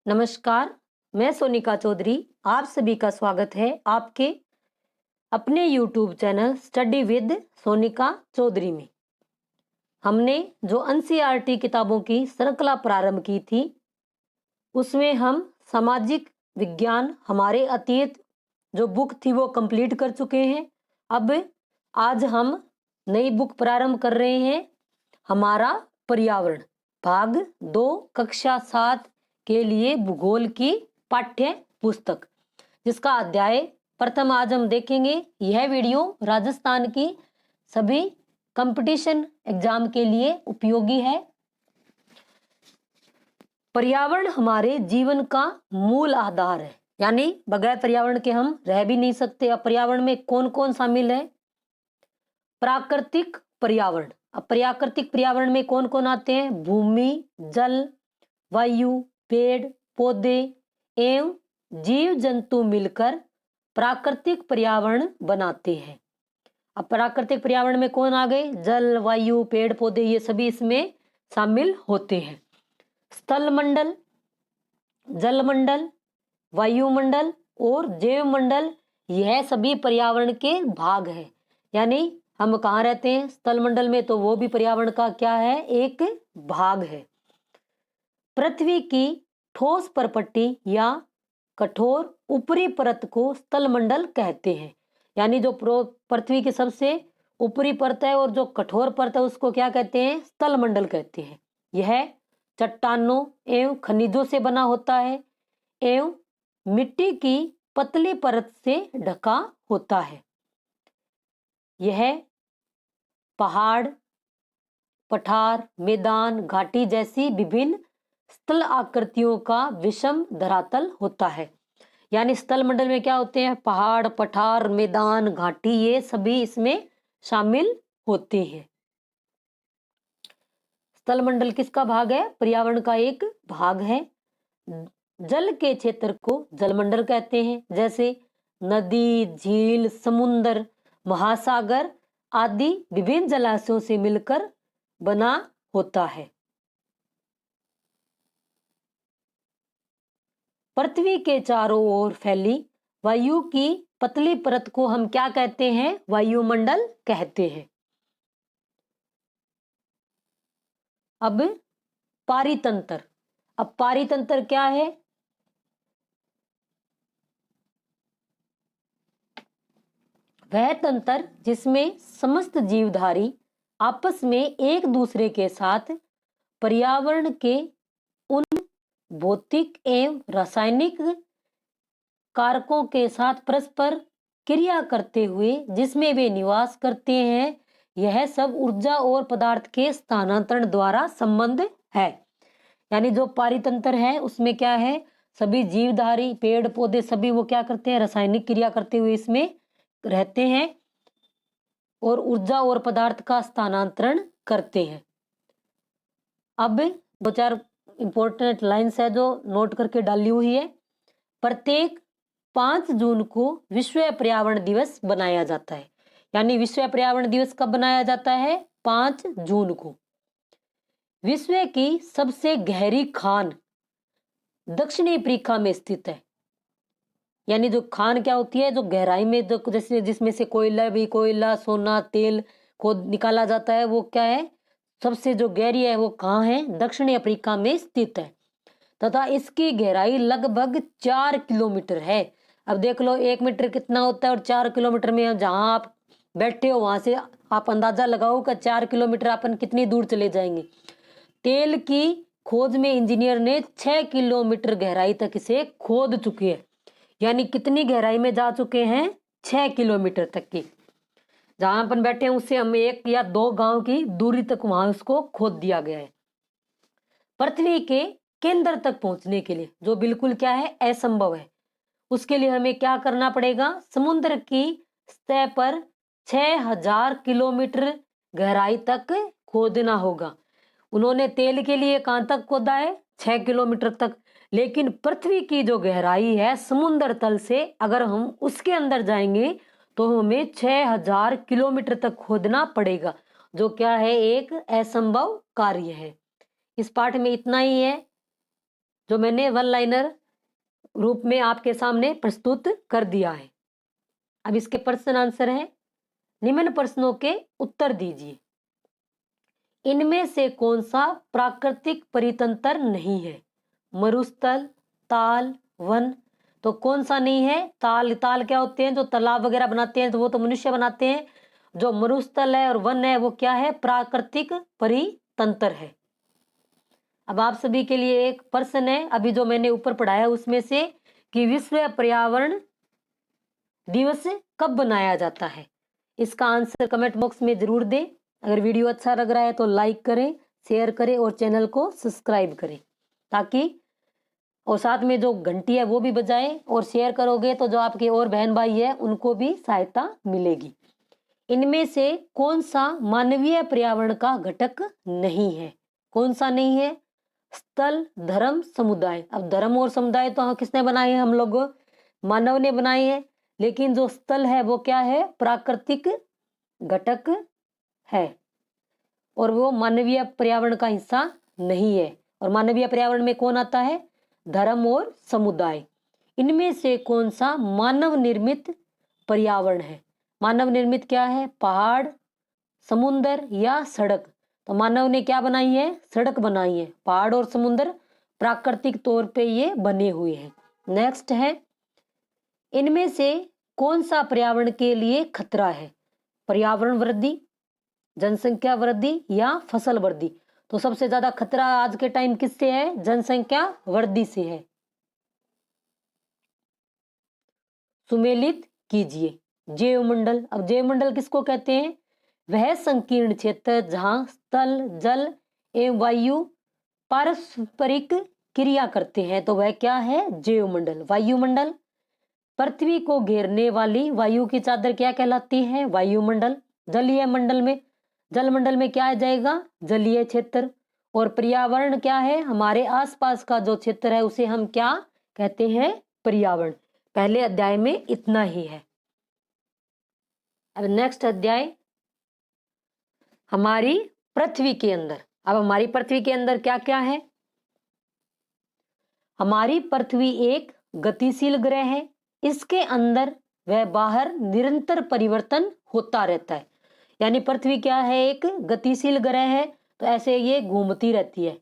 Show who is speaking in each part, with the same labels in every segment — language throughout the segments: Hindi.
Speaker 1: नमस्कार, मैं सोनिका चौधरी। आप सभी का स्वागत है आपके अपने YouTube channel study with Sonika Chaudhary में। हमने जो एनसीईआरटी किताबों की श्रृंखला प्रारंभ की थी, उसमें हम सामाजिक विज्ञान हमारे अतीत जो बुक थी वो कंप्लीट कर चुके हैं। अब आज हम नई बुक प्रारंभ कर रहे हैं, हमारा पर्यावरण भाग 2 कक्षा 7 के लिए भूगोल की पाठ्य पुस्तक, जिसका अध्याय प्रथम आज हम देखेंगे। यह वीडियो राजस्थान की सभी कंपटीशन एग्जाम के लिए उपयोगी है। पर्यावरण हमारे जीवन का मूल आधार है, यानी बगैर पर्यावरण के हम रह भी नहीं सकते। अब पर्यावरण में कौन कौन शामिल है? प्राकृतिक पर्यावरण। अब प्राकृतिक पर्यावरण में कौन कौन आते हैं? भूमि, जल, वायु, पेड़ पौधे एवं जीव जंतु मिलकर प्राकृतिक पर्यावरण बनाते हैं। अब प्राकृतिक पर्यावरण में कौन आ गए? जल, वायु, पेड़ पौधे, ये सभी इसमें शामिल होते हैं। स्थल मंडल, जल मंडल, वायुमंडल और जैव मंडल, यह सभी पर्यावरण के भाग है। यानी हम कहाँ रहते हैं? स्थल मंडल में, तो वो भी पर्यावरण का क्या है? एक भाग है। पृथ्वी की ठोस परपट्टी या कठोर ऊपरी परत को स्थल मंडल कहते हैं। यानी जो पृथ्वी की सबसे ऊपरी परत है और जो कठोर परत है उसको क्या कहते हैं? स्थल मंडल कहते हैं। यह चट्टानों एवं खनिजों से बना होता है एवं मिट्टी की पतली परत से ढका होता है। यह पहाड़, पठार, मैदान, घाटी जैसी विभिन्न स्थल आकृतियों का विषम धरातल होता है। यानी स्थल मंडल में क्या होते हैं? पहाड़, पठार, मैदान, घाटी, ये सभी इसमें शामिल होते हैं। स्थल मंडल किसका भाग है? पर्यावरण का एक भाग है। जल के क्षेत्र को जलमंडल कहते हैं, जैसे नदी, झील, समुद्र, महासागर आदि विभिन्न जलाशयों से मिलकर बना होता है। पृथ्वी के चारों ओर फैली वायु की पतली परत को हम क्या कहते हैं? वायुमंडल कहते हैं। अब पारितंत्र। अब पारितंत्र क्या है? वह तंत्र जिसमें समस्त जीवधारी आपस में एक दूसरे के साथ पर्यावरण के उन भौतिक एवं रासायनिक कारकों के साथ परस्पर क्रिया करते हुए जिसमें वे निवास करते हैं, यह सब ऊर्जा और पदार्थ के स्थानांतरण द्वारा संबंध है। यानी जो पारितंत्र है उसमें क्या है? सभी जीवधारी पेड़ पौधे सभी वो क्या करते हैं? रासायनिक क्रिया करते हुए इसमें रहते हैं और ऊर्जा और पदार्थ का स्थानांतरण करते हैं। अब 2-4 इंपॉर्टेंट लाइन्स है जो नोट करके डाली हुई है। प्रत्येक 5 जून को विश्व पर्यावरण दिवस बनाया जाता है। यानी विश्व पर्यावरण दिवस कब बनाया जाता है? 5 जून को। विश्व की सबसे गहरी खान दक्षिणी अफ्रीका में स्थित है। यानी जो खान क्या होती है? जो गहराई में जो जैसे जिसमें से कोयला, सोना, तेल को निकाला जाता है, वो क्या है? सबसे जो गहरी है वो कहाँ है? दक्षिणी अफ्रीका में स्थित है तथा इसकी गहराई लगभग 4 किलोमीटर है। अब देख लो 1 मीटर कितना होता है और 4 किलोमीटर में जहां आप बैठे हो वहां से आप अंदाजा लगाओ कि 4 किलोमीटर अपन कितनी दूर चले जाएंगे। तेल की खोज में इंजीनियर ने 6 किलोमीटर गहराई तक इसे खोद चुके हैं। यानी कितनी गहराई में जा चुके हैं? 6 किलोमीटर तक की। जहां अपन बैठे हैं उससे हम 1 या 2 गांव की दूरी तक वहां उसको खोद दिया गया है। पृथ्वी के केंद्र तक पहुंचने के लिए जो बिल्कुल क्या है? असंभव है। उसके लिए हमें क्या करना पड़ेगा? समुद्र की सतह पर 6000 किलोमीटर गहराई तक खोदना होगा। उन्होंने तेल के लिए कहां तक खोदा है? 6 किलोमीटर तक। लेकिन पृथ्वी की जो गहराई है समुद्र तल से, अगर हम उसके अंदर जाएंगे तो हमें 6000 किलोमीटर तक खोदना पड़ेगा, जो क्या है? एक असंभव कार्य है। इस पाठ में इतना ही है। जो मैंने वन लाइनर रूप में आपके सामने प्रस्तुत कर दिया है। अब इसके प्रश्न आंसर है, निम्न प्रश्नों के उत्तर दीजिए। इनमें से कौन सा प्राकृतिक परितंत्र नहीं है? मरुस्थल, ताल, वन। तो कौन सा नहीं है? ताल। ताल क्या होते हैं? जो तालाब वगैरह बनाते हैं, तो वो तो मनुष्य बनाते हैं। जो मरुस्थल है और वन है वो क्या है? प्राकृतिक परितंत्र है। अब आप सभी के लिए एक प्रश्न है, अभी जो मैंने ऊपर पढ़ाया उसमें से, कि विश्व पर्यावरण दिवस कब बनाया जाता है? इसका आंसर कमेंट बॉक्स में जरूर दें। अगर वीडियो अच्छा लग रहा है तो लाइक करें, शेयर करें और चैनल को सब्सक्राइब करें, ताकि और साथ में जो घंटी है वो भी बजाएं। और शेयर करोगे तो जो आपके और बहन भाई है उनको भी सहायता मिलेगी। इनमें से कौन सा मानवीय पर्यावरण का घटक नहीं है? कौन सा नहीं है? स्थल, धर्म, समुदाय। अब धर्म और समुदाय तो किसने बनाए हैं? हम लोग मानव ने बनाए हैं। लेकिन जो स्थल है वो क्या है? प्राकृतिक घटक है और वो मानवीय पर्यावरण का हिस्सा नहीं है। और मानवीय पर्यावरण में कौन आता है? धर्म और समुदाय। इनमें से कौन सा मानव निर्मित पर्यावरण है? मानव निर्मित क्या है? पहाड़, समुद्र या सड़क। तो मानव ने क्या बनाई है? सड़क बनाई है। पहाड़ और समुद्र प्राकृतिक तौर पे ये बने हुए हैं। नेक्स्ट है, इनमें से कौन सा पर्यावरण के लिए खतरा है? पर्यावरण वृद्धि, जनसंख्या वृद्धि या फसल वृद्धि। तो सबसे ज्यादा खतरा आज के टाइम किससे है? जनसंख्या वृद्धि से है। सुमेलित कीजिए। जैवमंडल। अब जैवमंडल किसको कहते हैं? वह संकीर्ण क्षेत्र जहां स्थल, जल एवं वायु पारस्परिक क्रिया करते हैं, तो वह क्या है? जैवमंडल। वायुमंडल। पृथ्वी को घेरने वाली वायु की चादर क्या कहलाती है? वायुमंडल। जलीय मंडल में, जलमंडल में क्या आ जाएगा? जलीय क्षेत्र। और पर्यावरण क्या है? हमारे आसपास का जो क्षेत्र है उसे हम क्या कहते हैं? पर्यावरण। पहले अध्याय में इतना ही है। अब नेक्स्ट अध्याय, हमारी पृथ्वी के अंदर। अब हमारी पृथ्वी के अंदर क्या क्या है? हमारी पृथ्वी एक गतिशील ग्रह है। इसके अंदर व बाहर निरंतर परिवर्तन होता रहता है। यानी पृथ्वी क्या है? एक गतिशील ग्रह है, तो ऐसे ये घूमती रहती है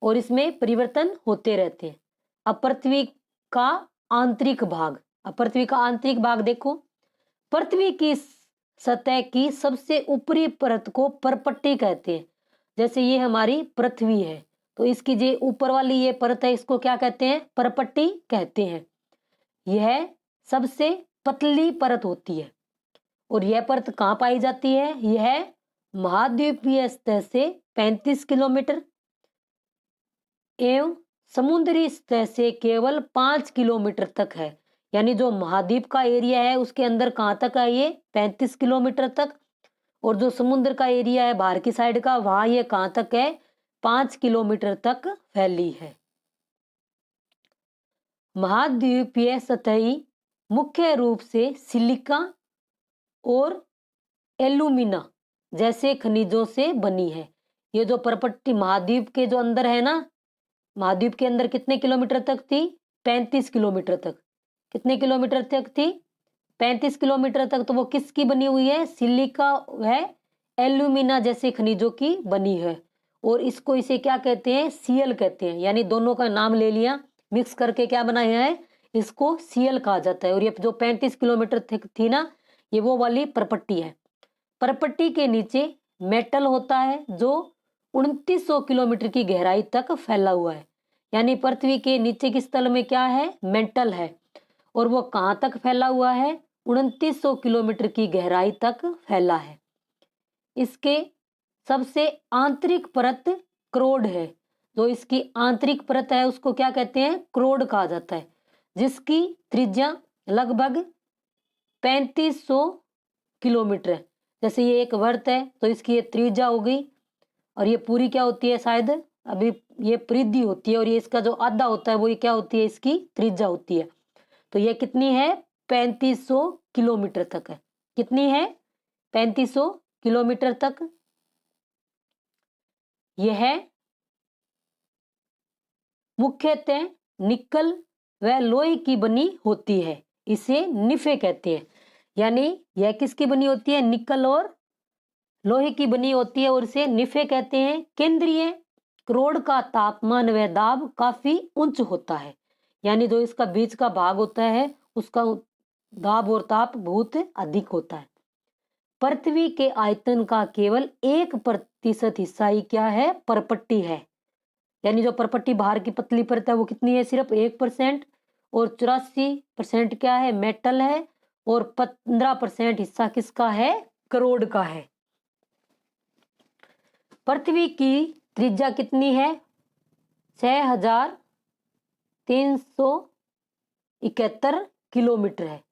Speaker 1: और इसमें परिवर्तन होते रहते हैं। अब पृथ्वी का आंतरिक भाग। अब पृथ्वी का आंतरिक भाग देखो। पृथ्वी की सतह की सबसे ऊपरी परत को परपट्टी कहते हैं। जैसे ये हमारी पृथ्वी है, तो इसकी जो ऊपर वाली ये परत है इसको क्या कहते हैं? परपट्टी कहते हैं। यह सबसे पतली परत होती है और यह परत कहाँ पाई जाती है? यह महाद्वीपीय सतह से 35 किलोमीटर एवं समुद्री सतह से केवल 5 किलोमीटर तक है। यानी जो महाद्वीप का एरिया है उसके अंदर कहाँ तक है? ये 35 किलोमीटर तक। और जो समुद्र का एरिया है बाहर की साइड का, वहां ये कहाँ तक है? 5 किलोमीटर तक फैली है। महाद्वीपीय सतही मुख्य रूप से सिलिका और एल्यूमिना जैसे खनिजों से बनी है। ये जो परपट्टी महाद्वीप के जो अंदर है ना, महाद्वीप के अंदर कितने किलोमीटर तक थी? 35 किलोमीटर तक। कितने किलोमीटर तक थी? 35 किलोमीटर तक। तो वो किसकी बनी हुई है? सिलिका है एल्यूमिना जैसे खनिजों की बनी है। और इसको इसे क्या कहते हैं? सीएल कहते हैं। यानी दोनों का नाम ले लिया, मिक्स करके क्या बनाया है? इसको सीएल कहा जाता है। और ये जो 35 किलोमीटर थी ना, ये वो वाली परपट्टी है। परपट्टी के नीचे मेटल होता है जो 2900 किलोमीटर की गहराई तक फैला हुआ है। यानी पृथ्वी के नीचे की स्थल में क्या है? मेटल है और वो कहाँ तक फैला हुआ है? 2900 किलोमीटर की गहराई तक फैला है। इसके सबसे आंतरिक परत क्रोड है। जो इसकी आंतरिक परत है उसको क्या कहते हैं? क्रोड कहा जाता है, जिसकी त्रिज्या लगभग 3500 किलोमीटर है। जैसे ये एक वर्त है तो इसकी ये त्रिज्या हो गई और ये पूरी क्या होती है? शायद अभी ये परिधि होती है और ये इसका जो आधा होता है वो ये क्या होती है? इसकी त्रिज्या होती है। तो ये कितनी है? 3500 किलोमीटर तक है। कितनी है? 3500 किलोमीटर तक। यह मुख्यतः निकल व लोहे की बनी होती है, इसे निफे कहते हैं। यानी यह किसकी बनी होती है? निकल और लोहे की बनी होती है और इसे निफे कहते हैं। केंद्रीय करोड़ का तापमान व दाब काफी उच्च होता है, यानी जो इसका बीच का भाग होता है उसका दाब और ताप बहुत अधिक होता है। पृथ्वी के आयतन का केवल 1% हिस्सा ही क्या है? परपट्टी है। यानी जो परपट्टी बाहर की पतली परत है वो कितनी है? सिर्फ 1%। और 84% क्या है? मेटल है। और 15% हिस्सा किसका है? करोड़ का है। पृथ्वी की त्रिज्या कितनी है? 6371 किलोमीटर है।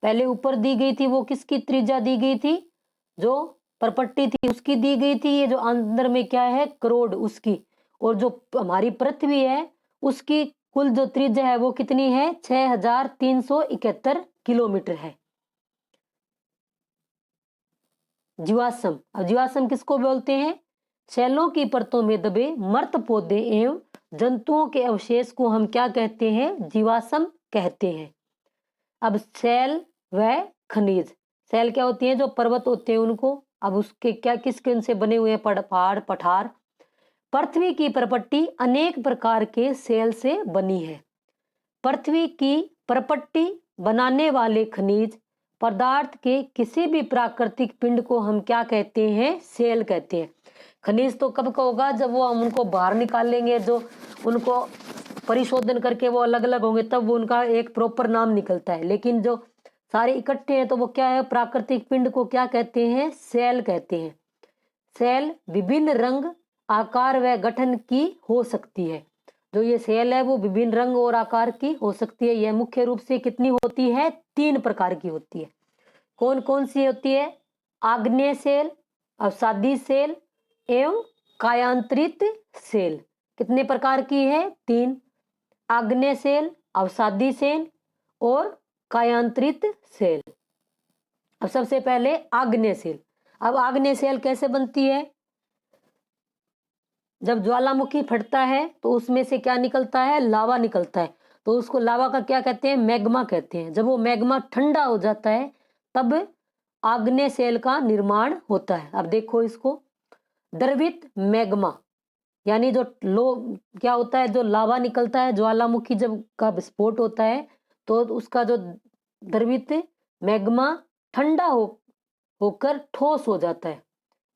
Speaker 1: पहले ऊपर दी गई थी वो किसकी त्रिज्या दी गई थी? जो परपट्टी थी उसकी दी गई थी। ये जो अंदर में क्या है? करोड़ उसकी। और जो हमारी पृथ्वी है उसकी कुल जो त्रिज्या है वो कितनी है? 6371 किलोमीटर है। जीवाश्म। अब जीवाश्म किसको बोलते हैं? शैलों की परतों में दबे मृत पौधे एवं जंतुओं के अवशेष को हम क्या कहते हैं? जीवाश्म कहते हैं। अब शैल व खनिज। शैल क्या होती है? जो पर्वत होते हैं उनको। अब उसके क्या किसके से बने हुए हैं? पहाड़ पठार। पृथ्वी की परपट्टी अनेक प्रकार के शैल से बनी है। पृथ्वी की परपट्टी बनाने वाले खनिज पदार्थ के किसी भी प्राकृतिक पिंड को हम क्या कहते हैं? शैल कहते हैं। खनिज तो कब का होगा? जब वो हम उनको बाहर निकालेंगे, जो उनको परिशोधन करके वो अलग अलग होंगे, तब वो उनका एक प्रॉपर नाम निकलता है। लेकिन जो सारे इकट्ठे हैं तो वो क्या है? प्राकृतिक पिंड को क्या कहते हैं? शैल कहते हैं। शैल विभिन्न रंग, आकार व गठन की हो सकती है। जो ये शैल है वो विभिन्न रंग और आकार की हो सकती है। यह मुख्य रूप से कितनी होती है? 3 प्रकार की होती है। कौन कौन सी होती है? आग्नेय शैल, अवसादी शैल एवं कायांतरित शैल। कितने प्रकार की है? 3। आग्नेय शैल, अवसादी शैल और कायांतरित शैल। अब सबसे पहले आग्नेय शैल। अब आग्नेय शैल कैसे बनती है? जब ज्वालामुखी फटता है तो उसमें से क्या निकलता है? लावा निकलता है। तो उसको लावा का क्या कहते हैं? मैग्मा कहते हैं। जब वो मैग्मा ठंडा हो जाता है तब आग्नेय शैल का निर्माण होता है। अब देखो इसको, द्रवित मैग्मा यानी जो क्या होता है? जो लावा निकलता है ज्वालामुखी जब का विस्फोट होता है तो उसका जो द्रवित मैग्मा ठंडा होकर ठोस हो जाता है।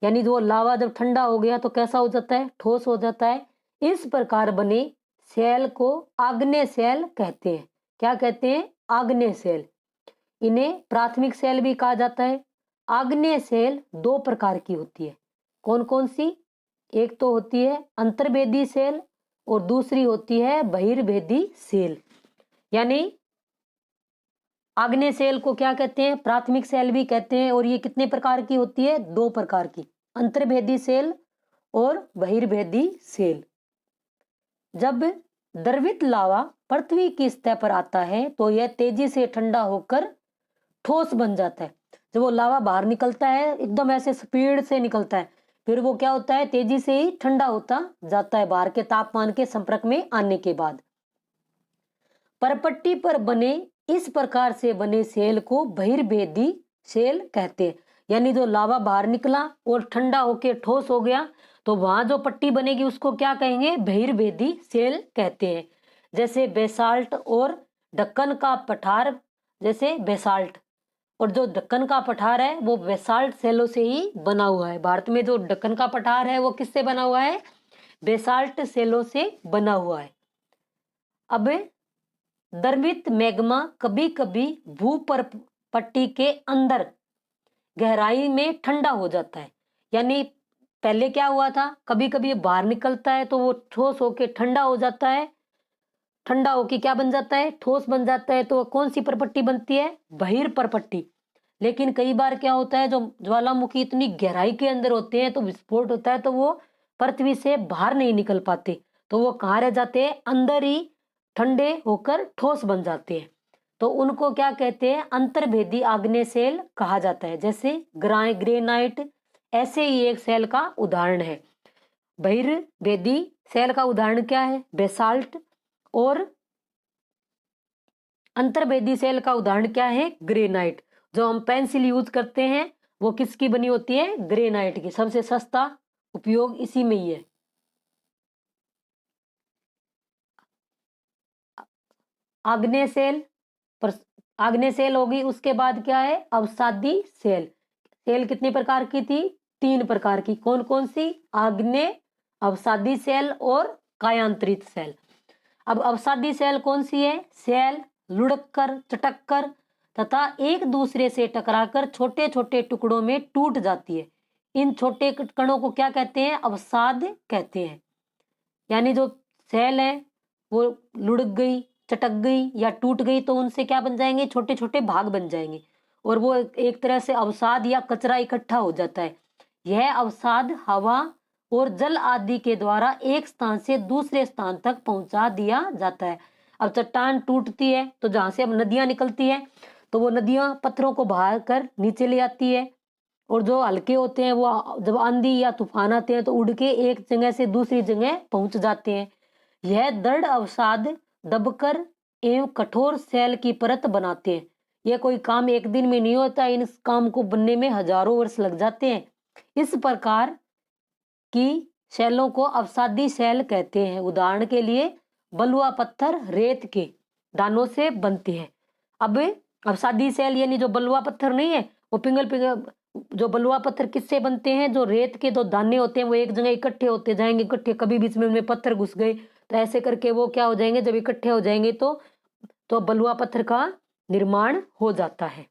Speaker 1: यानी जो लावा जब ठंडा हो गया तो कैसा हो जाता है? ठोस हो जाता है। इस प्रकार बने शैल को आग्नेय शैल कहते हैं। क्या कहते हैं? आग्नेय शैल। इन्हें प्राथमिक शैल भी कहा जाता है। आग्नेय शैल 2 प्रकार की होती है। कौन कौन सी? एक तो होती है अंतर्भेदी शैल और दूसरी होती है बहिर्भेदी शैल। यानी आग्नेय शैल को क्या कहते हैं? प्राथमिक शैल भी कहते हैं। और ये कितने प्रकार की होती है? 2 प्रकार की, अंतर्भेदी शैल और बहिर्भेदी शैल। जब द्रवित लावा पृथ्वी की सतह पर आता है तो यह तेजी से ठंडा होकर ठोस बन जाता है। जब वो लावा बाहर निकलता है एकदम ऐसे स्पीड से निकलता है, फिर वो क्या होता है? तेजी से ही ठंडा होता जाता है बाहर के तापमान के संपर्क में आने के बाद। परपट्टी पर बने इस प्रकार से बने शैल को बहिर्भेदी शैल कहते हैं। यानी जो लावा बाहर निकला और ठंडा होकर ठोस हो गया तो वहां जो पट्टी बनेगी उसको क्या कहेंगे? बहिर्भेदी शैल कहते हैं। जैसे बेसाल्ट और ढक्कन का पठार, जैसे बेसाल्ट और जो ढक्कन का पठार है वो बेसाल्ट शैलों से ही बना हुआ है। भारत में जो ढक्कन का पठार है वो किससे बना हुआ है? बेसाल्ट शैलों से बना हुआ है। अब द्रवित मैग्मा कभी कभी भूपट्टी के अंदर गहराई में ठंडा हो जाता है। यानी पहले क्या हुआ था? कभी कभी बाहर निकलता है तो वो ठोस होके ठंडा हो जाता है। ठंडा होके क्या बन जाता है? ठोस बन जाता है। तो कौन सी परपट्टी बनती है? बहिर्परपट्टी। लेकिन कई बार क्या होता है? जो ज्वालामुखी इतनी गहराई के अंदर होते हैं तो विस्फोट होता है तो वो पृथ्वी से बाहर नहीं निकल पाते, तो वो कहाँ रह जाते हैं? अंदर ही ठंडे होकर ठोस बन जाते हैं। तो उनको क्या कहते हैं, अंतर्भेदी आग्नेय सेल कहा जाता है। जैसे ग्रेनाइट ऐसे ही एक सेल का उदाहरण है। बहिर्भेदी सेल का उदाहरण क्या है, बेसाल्ट, और अंतर्भेदी सेल का उदाहरण क्या है, ग्रेनाइट। जो हम पेंसिल यूज करते हैं वो किसकी बनी होती है, ग्रेनाइट की। सबसे सस्ता उपयोग इसी में ही है। आग्नेय सेल पर, आग्नेय सेल होगी, उसके बाद क्या है, अवसादी सेल। सेल कितनी प्रकार की थी, 3 प्रकार की। कौन कौन सी, आग्नेय, अवसादी सेल और कायांतरित सेल। अब अवसादी सेल कौन सी है, सेल लुढ़क कर, चटक कर तथा एक दूसरे से टकराकर छोटे छोटे टुकड़ों में टूट जाती है। इन छोटे कणों को क्या कहते हैं, अवसाद कहते हैं। यानी जो सेल है वो लुढ़क गई, चटक गई या टूट गई तो उनसे क्या बन जाएंगे, छोटे छोटे भाग बन जाएंगे, और वो एक तरह से अवसाद या कचरा इकट्ठा हो जाता है। यह अवसाद हवा और जल आदि के द्वारा एक स्थान से दूसरे स्थान तक पहुंचा दिया जाता है। अब चट्टान टूटती है तो जहां से अब नदियां निकलती है तो वो नदियां पत्थरों को बहा कर नीचे ले आती है, और जो हल्के होते हैं वो जब आंधी या तूफान आते हैं तो उड़ के एक जगह से दूसरी जगह पहुंच जाते हैं। यह दृढ़ अवसाद दबकर एवं कठोर सेल की परत बनाते हैं। यह कोई काम एक दिन में नहीं होता, इन काम को बनने में हजारों वर्ष लग जाते हैं। इस प्रकार की सेलों को अवसादी सेल कहते हैं। उदाहरण के लिए बलुआ पत्थर रेत के दानों से बनते हैं। अब अवसादी सेल यानी जो बलुआ पत्थर नहीं है, वो पिघल पिघल, जो बलुआ पत्थर किससे बनते हैं, जो रेत के जो दाने होते हैं वो एक जगह इकट्ठे होते जाएंगे, इकट्ठे, कभी बीच में उनमें पत्थर घुस गए तो ऐसे करके वो क्या हो जाएंगे, जब इकट्ठे हो जाएंगे तो बलुआ पत्थर का निर्माण हो जाता है।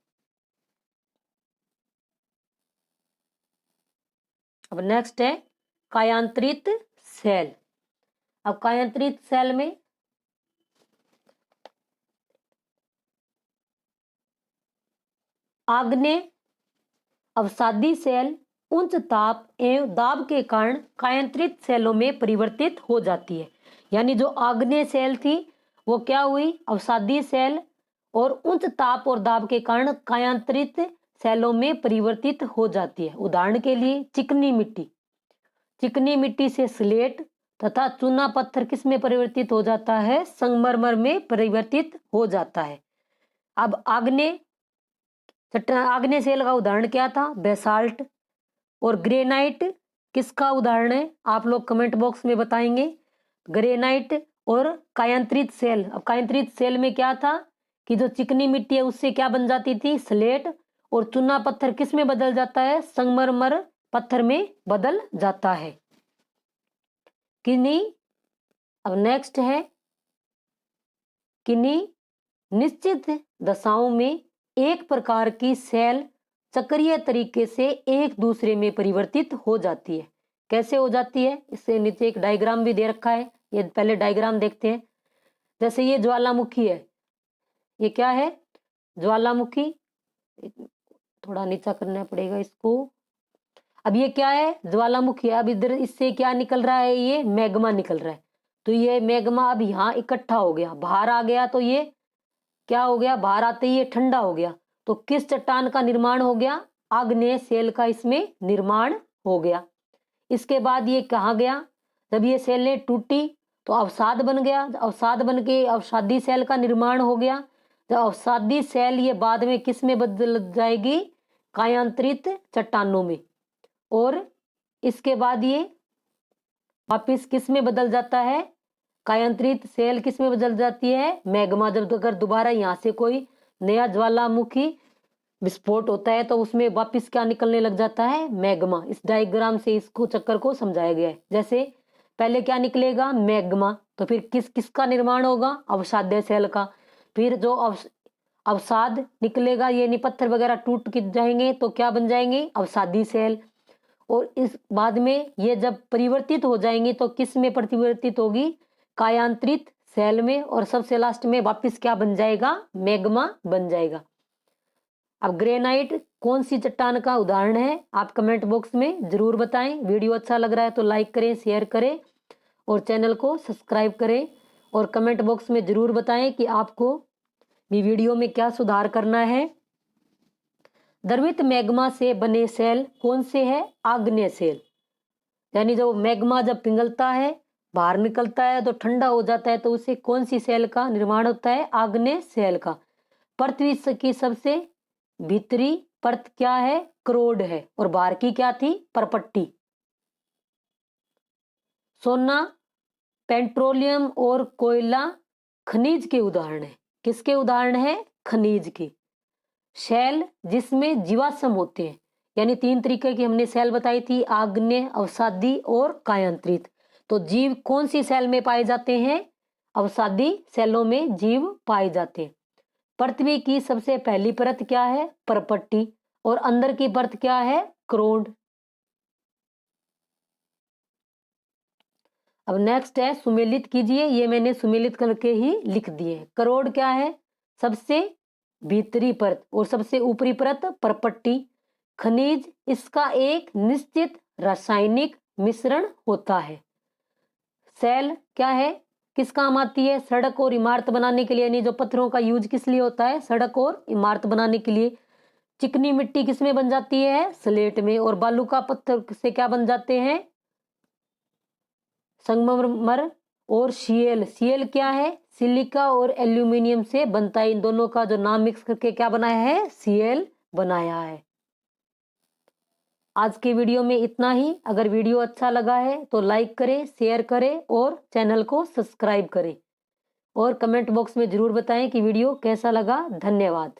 Speaker 1: अब नेक्स्ट है कायांतरित सेल। अब कायांतरित सेल में आग्नेय अवसादी सेल उच्च ताप एवं दाब के कारण कायांतरित सेलों में परिवर्तित हो जाती है। यानी जो आग्नेय सेल थी वो क्या हुई, अवसादी सेल, और उच्च ताप और दाब के कारण कायांतरित सेलों में परिवर्तित हो जाती है। उदाहरण के लिए चिकनी मिट्टी, चिकनी मिट्टी से स्लेट तथा चूना पत्थर किस में परिवर्तित हो जाता है, संगमरमर में परिवर्तित हो जाता है। अब आग्नेय सेल का उदाहरण क्या था, बेसाल्ट, और ग्रेनाइट किसका उदाहरण है, आप लोग कमेंट बॉक्स में बताएंगे। ग्रेनाइट और कायांतरित सेल। अब कायांतरित सेल में क्या था कि जो चिकनी मिट्टी है उससे क्या बन जाती थी, स्लेट, और चूना पत्थर किस में बदल जाता है, संगमरमर पत्थर में बदल जाता है किन्हीं। अब नेक्स्ट है किन्हीं निश्चित दशाओं में एक प्रकार की सेल चक्रीय तरीके से एक दूसरे में परिवर्तित हो जाती है। कैसे हो जाती है, इससे नीचे एक डायग्राम भी दे रखा है, ये पहले डायग्राम देखते हैं। जैसे ये ज्वालामुखी है, ये क्या है, ज्वालामुखी, थोड़ा नीचा करना पड़ेगा इसको। अब ये क्या है, ज्वालामुखी है। अब इधर इससे क्या निकल रहा है, ये मैग्मा निकल रहा है। तो ये मैग्मा अब यहाँ इकट्ठा हो गया, बाहर आ गया, तो ये क्या हो गया, बाहर आते ही ये ठंडा हो गया। तो किस चट्टान का निर्माण हो गया, आग्नेय सेल का इसमें निर्माण हो गया। इसके बाद ये कहाँ गया, जब ये सेलें टूटी तो अवसाद बन गया, अवसाद बन के अवसादी सेल का निर्माण हो गया। जब अवसादी सेल ये बाद में किस में बदल जाएगी, कायांतरित चट्टानों में, और इसके बाद ये वापिस किस में बदल जाता है, कायांतरित सेल किस में बदल जाती है, मैग्मा। जब अगर दोबारा यहाँ से कोई नया ज्वालामुखी विस्फोट होता है तो उसमें वापस क्या निकलने लग जाता है, मैग्मा। इस डायग्राम से इसको चक्कर को समझाया गया है। जैसे पहले क्या निकलेगा, मैग्मा, तो फिर किसका निर्माण होगा, अवसाद्य सेल का। फिर जो अवसाद निकलेगा, ये नहीं पत्थर वगैरह टूट के जाएंगे तो क्या बन जाएंगे, अवसादी सेल। और इस बाद में ये जब परिवर्तित हो जाएंगी तो किस में परिवर्तित होगी, कायांतरित सेल में, और सबसे लास्ट में वापस क्या बन जाएगा, मैग्मा बन जाएगा। अब ग्रेनाइट कौन सी चट्टान का उदाहरण है, आप कमेंट बॉक्स में जरूर बताएं। वीडियो अच्छा लग रहा है तो लाइक करें, शेयर करें और चैनल को सब्सक्राइब करें, और कमेंट बॉक्स में जरूर बताएं कि आपको भी वीडियो में क्या सुधार करना है। द्रवित मैग्मा से बने सेल कौन से है? आग्नेय सेल। यानी जो मैग्मा जब पिघलता है, बाहर निकलता है तो ठंडा हो जाता है, तो उससे कौन सी सेल का निर्माण होता है? आग्नेय सेल का। पृथ्वी की सबसे भीतरी परत क्या है? क्रोड है। और बाहर की क्या थी? परपट्टी। सोना, पेट्रोलियम और कोयला खनिज के उदाहरण है। किसके उदाहरण है? खनिज के। शेल जिसमें जीवाश्म होते हैं, यानी 3 तरीके की हमने सेल बताई थी, आग्नेय, अवसादी और कायांतरित। तो जीव कौन सी सेल में पाए जाते हैं? अवसादी सेलों में जीव पाए जाते हैं। पृथ्वी की सबसे पहली परत क्या है? परपट्टी। और अंदर की परत क्या है? क्रोड। अब नेक्स्ट है सुमेलित कीजिए। ये मैंने सुमेलित करके ही लिख दिए। करोड़ क्या है? सबसे भीतरी परत और सबसे ऊपरी परत परपट्टी। खनिज इसका एक निश्चित रासायनिक मिश्रण होता है। सेल क्या है? किस काम आती है? सड़क और इमारत बनाने के लिए, यानी जो पत्थरों का यूज किस लिए होता है? सड़क और इमारत बनाने के लिए। चिकनी मिट्टी किस में बन जाती है? स्लेट में। और बालू का पत्थर से क्या बन जाते हैं? संगमरमर और सीएल। सीएल क्या है? सिलिका और एल्यूमिनियम से बनता है। इन दोनों का जो नाम मिक्स करके क्या बनाया है? सीएल बनाया है। आज के वीडियो में इतना ही। अगर वीडियो अच्छा लगा है तो लाइक करें, शेयर करें और चैनल को सब्सक्राइब करें। और कमेंट बॉक्स में जरूर बताएं कि वीडियो कैसा लगा। धन्यवाद।